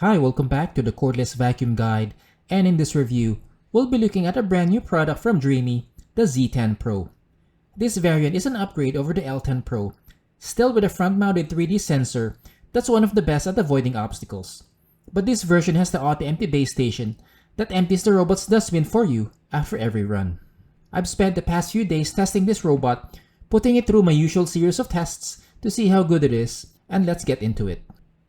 Hi, welcome back to the Cordless Vacuum Guide, and in this review, we'll be looking at a brand new product from Dreame, the Z10 Pro. This variant is an upgrade over the L10 Pro, still with a front-mounted 3D sensor that's one of the best at avoiding obstacles. But this version has the auto-empty base station that empties the robot's dustbin for you after every run. I've spent the past few days testing this robot, putting it through my usual series of tests to see how good it is, and let's get into it.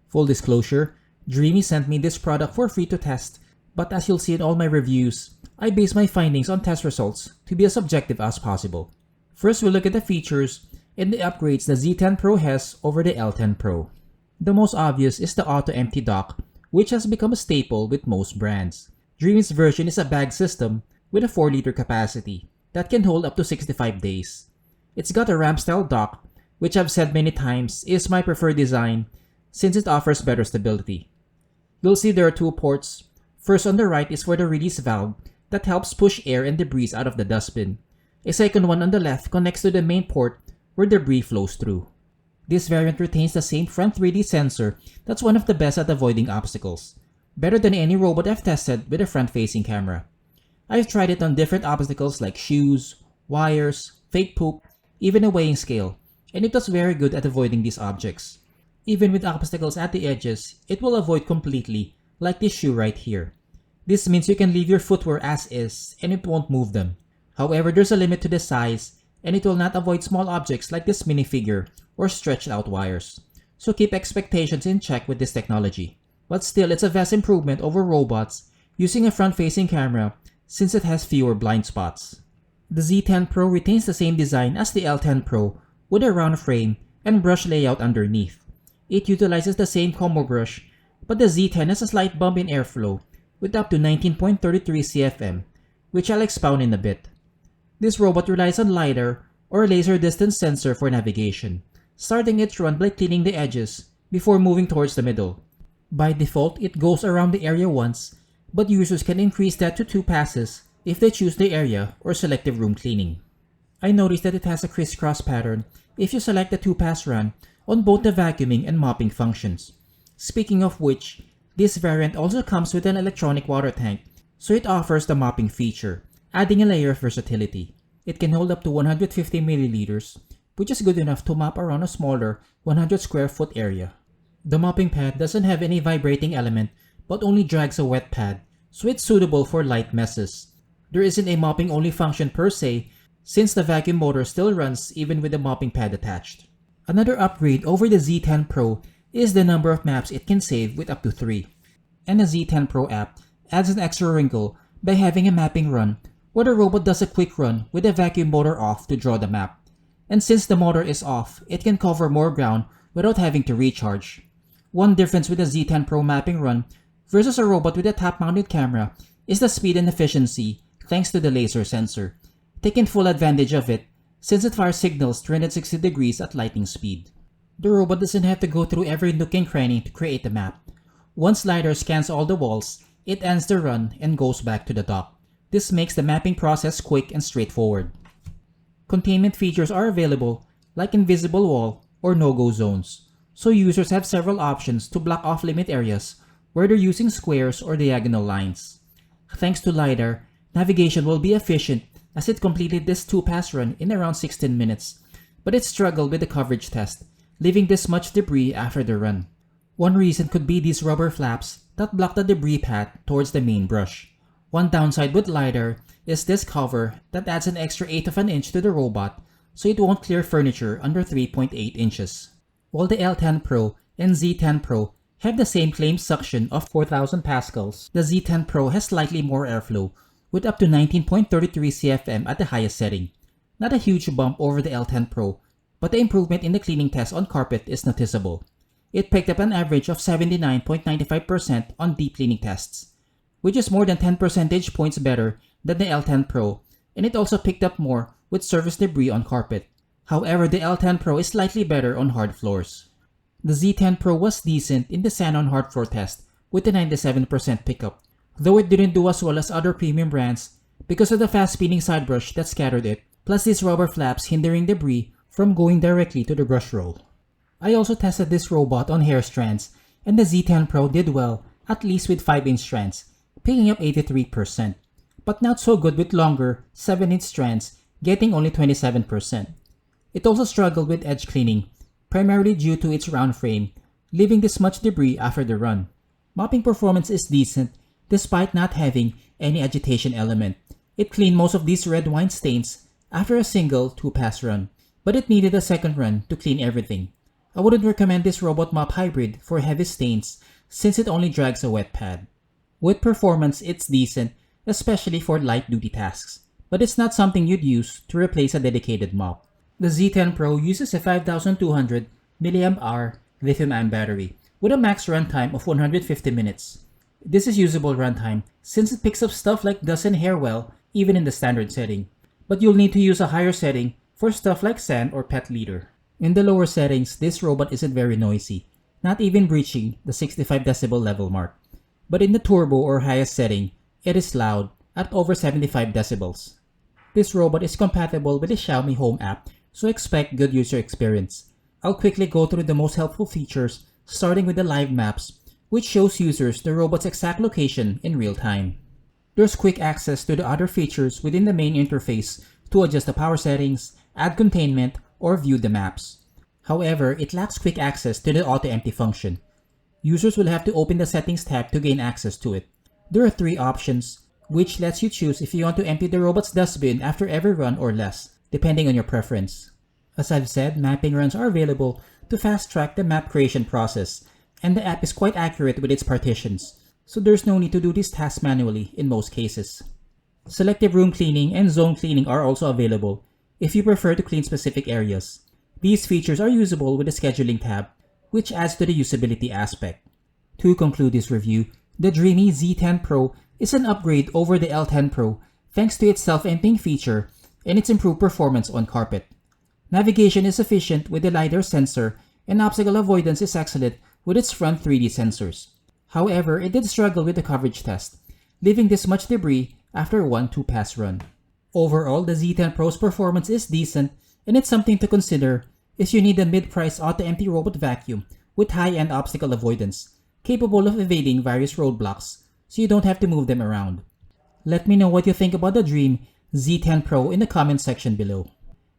Full disclosure, Dreame sent me this product for free to test, but as you'll see in all my reviews, I base my findings on test results to be as objective as possible. First, we'll look at the features and the upgrades the Z10 Pro has over the L10 Pro. The most obvious is the auto-empty dock, which has become a staple with most brands. Dreame's version is a bag system with a 4-liter capacity that can hold up to 65 days. It's got a ramp-style dock, which I've said many times is my preferred design since it offers better stability. You'll see there are two ports. First on the right is for the release valve that helps push air and debris out of the dustbin. A second one on the left connects to the main port where debris flows through. This variant retains the same front 3D sensor that's one of the best at avoiding obstacles. Better than any robot I've tested with a front-facing camera. I've tried it on different obstacles like shoes, wires, fake poop, even a weighing scale, and it was very good at avoiding these objects. Even with obstacles at the edges, it will avoid completely, like this shoe right here. This means you can leave your footwear as is and it won't move them. However, there's a limit to the size and it will not avoid small objects like this minifigure or stretched out wires. So keep expectations in check with this technology. But still, it's a vast improvement over robots using a front-facing camera since it has fewer blind spots. The Z10 Pro retains the same design as the L10 Pro with a round frame and brush layout underneath. It utilizes the same combo brush, but the Z10 has a slight bump in airflow with up to 19.33 CFM, which I'll expound in a bit. This robot relies on LiDAR or laser distance sensor for navigation, starting its run by cleaning the edges before moving towards the middle. By default, it goes around the area once, but users can increase that to 2 passes if they choose the area or selective room cleaning. I noticed that it has a crisscross pattern if you select the 2-pass run on both the vacuuming and mopping functions. Speaking of which, this variant also comes with an electronic water tank, so it offers the mopping feature, adding a layer of versatility. It can hold up to 150 milliliters, which is good enough to mop around a smaller 100 square foot area. The mopping pad doesn't have any vibrating element, but only drags a wet pad, so it's suitable for light messes. There isn't a mopping only function per se, since the vacuum motor still runs even with the mopping pad attached. Another upgrade over the Z10 Pro is the number of maps it can save with up to 3. And the Z10 Pro app adds an extra wrinkle by having a mapping run where the robot does a quick run with the vacuum motor off to draw the map. And since the motor is off, it can cover more ground without having to recharge. One difference with the Z10 Pro mapping run versus a robot with a top-mounted camera is the speed and efficiency thanks to the laser sensor. Taking full advantage of it since it fires signals 360 degrees at lightning speed. The robot doesn't have to go through every nook and cranny to create the map. Once LiDAR scans all the walls, it ends the run and goes back to the dock. This makes the mapping process quick and straightforward. Containment features are available like invisible wall or no-go zones, so users have several options to block off limit areas where they're using squares or diagonal lines. Thanks to LiDAR, navigation will be efficient as it completed this 2-pass run in around 16 minutes, but it struggled with the coverage test, leaving this much debris after the run. One reason could be these rubber flaps that block the debris path towards the main brush. One downside with LiDAR is this cover that adds an extra 1/8 of an inch to the robot so it won't clear furniture under 3.8 inches. While the L10 Pro and Z10 Pro have the same claimed suction of 4,000 pascals, the Z10 Pro has slightly more airflow with up to 19.33 CFM at the highest setting. Not a huge bump over the L10 Pro, but the improvement in the cleaning test on carpet is noticeable. It picked up an average of 79.95% on deep cleaning tests, which is more than 10 percentage points better than the L10 Pro, and it also picked up more with surface debris on carpet. However, the L10 Pro is slightly better on hard floors. The Z10 Pro was decent in the sand on hard floor test with a 97% pickup, though it didn't do as well as other premium brands because of the fast spinning side brush that scattered it, plus these rubber flaps hindering debris from going directly to the brush roll. I also tested this robot on hair strands, and the Z10 Pro did well at least with 5-inch strands, picking up 83%, but not so good with longer 7-inch strands, getting only 27%. It also struggled with edge cleaning, primarily due to its round frame, leaving this much debris after the run. Mopping performance is decent despite not having any agitation element. It cleaned most of these red wine stains after a single 2-pass run, but it needed a second run to clean everything. I wouldn't recommend this robot mop hybrid for heavy stains since it only drags a wet pad. With performance, it's decent, especially for light-duty tasks, but it's not something you'd use to replace a dedicated mop. The Z10 Pro uses a 5200 mAh lithium-ion battery with a max runtime of 150 minutes. This is usable runtime since it picks up stuff like dust and hair well even in the standard setting, but you'll need to use a higher setting for stuff like sand or pet litter. In the lower settings, this robot isn't very noisy, not even breaching the 65 decibel level mark. But in the turbo or highest setting, it is loud at over 75 decibels. This robot is compatible with the Xiaomi Home app, so expect good user experience. I'll quickly go through the most helpful features, starting with the live maps, which shows users the robot's exact location in real time. There's quick access to the other features within the main interface to adjust the power settings, add containment, or view the maps. However, it lacks quick access to the auto-empty function. Users will have to open the settings tab to gain access to it. There are 3 options, which lets you choose if you want to empty the robot's dustbin after every run or less, depending on your preference. As I've said, mapping runs are available to fast-track the map creation process, and the app is quite accurate with its partitions, so there's no need to do these tasks manually in most cases. Selective room cleaning and zone cleaning are also available if you prefer to clean specific areas. These features are usable with the scheduling tab, which adds to the usability aspect. To conclude this review, the Dreame Z10 Pro is an upgrade over the L10 Pro thanks to its self-emptying feature and its improved performance on carpet. Navigation is efficient with the LiDAR sensor, and obstacle avoidance is excellent with its front 3D sensors. However, it did struggle with the coverage test, leaving this much debris after one 2-pass run. Overall, the Z10 Pro's performance is decent, and it's something to consider if you need a mid-price auto-empty robot vacuum with high-end obstacle avoidance, capable of evading various roadblocks so you don't have to move them around. Let me know what you think about the Dreame Z10 Pro in the comment section below.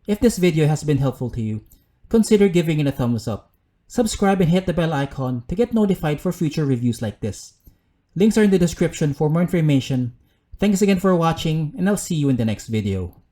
If this video has been helpful to you, consider giving it a thumbs up. Subscribe and hit the bell icon to get notified for future reviews like this. Links are in the description for more information. Thanks again for watching, and I'll see you in the next video.